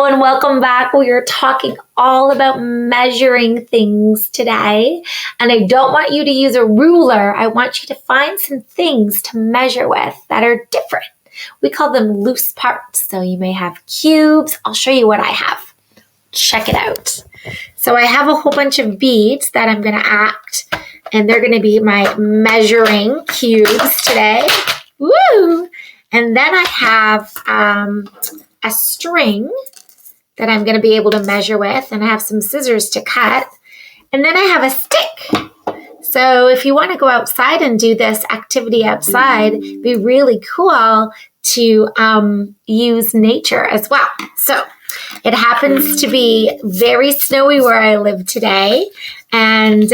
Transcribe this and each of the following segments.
and welcome back. We are talking all about measuring things today. And I don't want you to use a ruler. I want you to find some things to measure with that are different. We call them loose parts. So you may have cubes. I'll show you what I have. Check it out. So I have a whole bunch of beads that I'm going to act, and they're going to be my measuring cubes today. Woo! And then I have a string that I'm going to be able to measure with, and I have some scissors to cut. And then I have a stick. So if you want to go outside and do this activity outside, it'd be really cool to use nature as well. So it happens to be very snowy where I live today and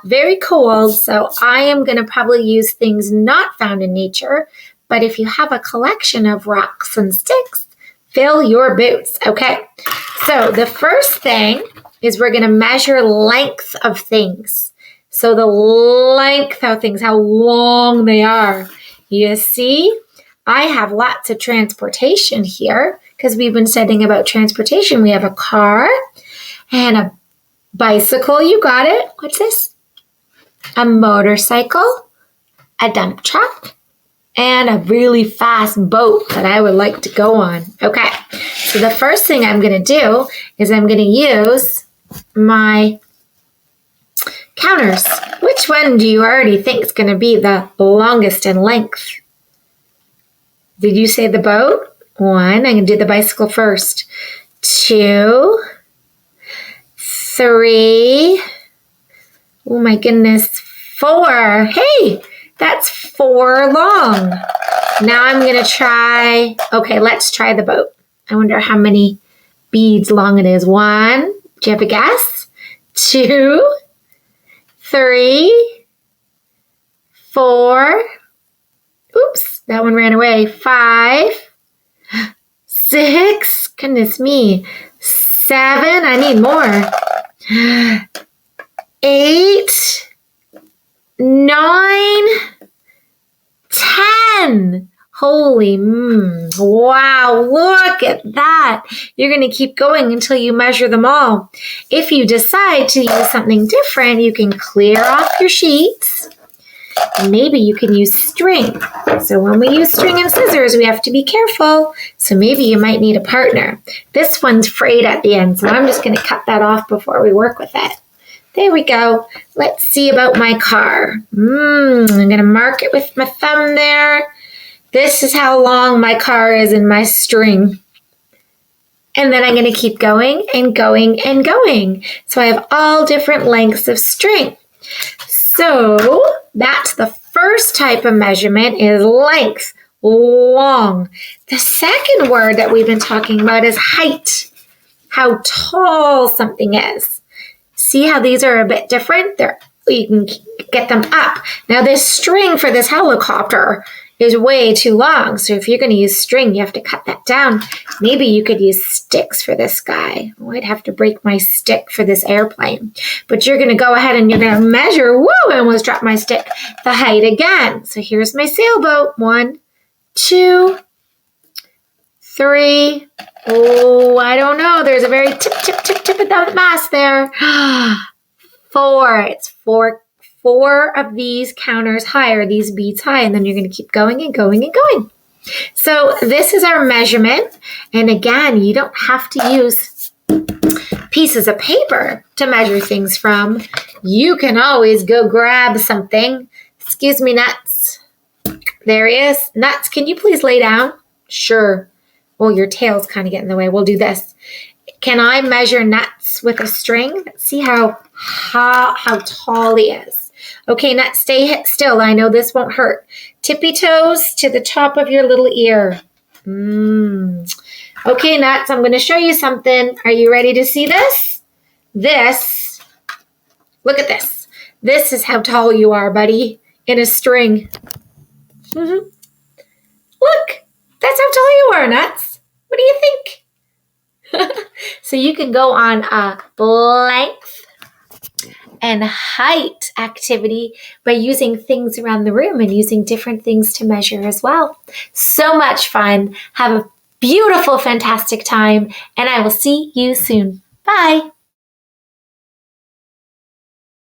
very cold. So I am going to probably use things not found in nature. But if you have a collection of rocks and sticks, fill your boots. Okay, so the first thing is we're going to measure length of things. So the length of things, how long they are. You see, I have lots of transportation here because we've been studying about transportation. We have a car and a bicycle. You got it. What's this? A motorcycle, a dump truck, and a really fast boat that I would like to go on. Okay, so the first thing I'm going to do is I'm going to use my counters. Which one do you already think is going to be the longest in length? Did you say the boat? 1, I'm going to do the bicycle first. 2, 3, oh my goodness, 4. Hey! That's 4 long. Now I'm going to try, okay, let's try the boat. I wonder how many beads long it is. 1, do you have a guess? 2, 3, 4, oops, that one ran away. 5, 6, goodness me, 7, I need more. 8, 9, 10. Holy, wow, look at that. You're going to keep going until you measure them all. If you decide to use something different, you can clear off your sheets. Maybe you can use string. So when we use string and scissors, we have to be careful. So maybe you might need a partner. This one's frayed at the end, so I'm just going to cut that off before we work with it. There we go. Let's see about my car. I'm going to mark it with my thumb there. This is how long my car is in my string. And then I'm going to keep going and going and going. So I have all different lengths of string. So that's the first type of measurement is length, long. The second word that we've been talking about is height, how tall something is. See how these are a bit different? You can get them up. Now this string for this helicopter is way too long. So if you're going to use string, you have to cut that down. Maybe you could use sticks for this guy. Oh, I'd have to break my stick for this airplane. But you're going to go ahead and you're going to measure. Woo, I almost dropped my stick. The height again. So here's my sailboat. 1, 2, 3. Oh, I don't know. There's a very tip of the mast there. 4. It's 4 of these counters high, or these beads high, and then you're going to keep going and going and going. So this is our measurement. And again, you don't have to use pieces of paper to measure things from. You can always go grab something. Excuse me, Nuts. There he is. Nuts, can you please lay down? Sure. Well, your tail's kind of getting in the way. We'll do this. Can I measure Nuts with a string? See how tall he is. Okay, Nuts, stay still. I know this won't hurt. Tippy toes to the top of your little ear. Okay, Nuts, I'm going to show you something. Are you ready to see this? Look at this. This is how tall you are, buddy, in a string. Look, that's how tall you are, Nuts. What do you think? So you can go on a length and height activity by using things around the room and using different things to measure as well. So much fun. Have a beautiful, fantastic time, and I will see you soon. Bye.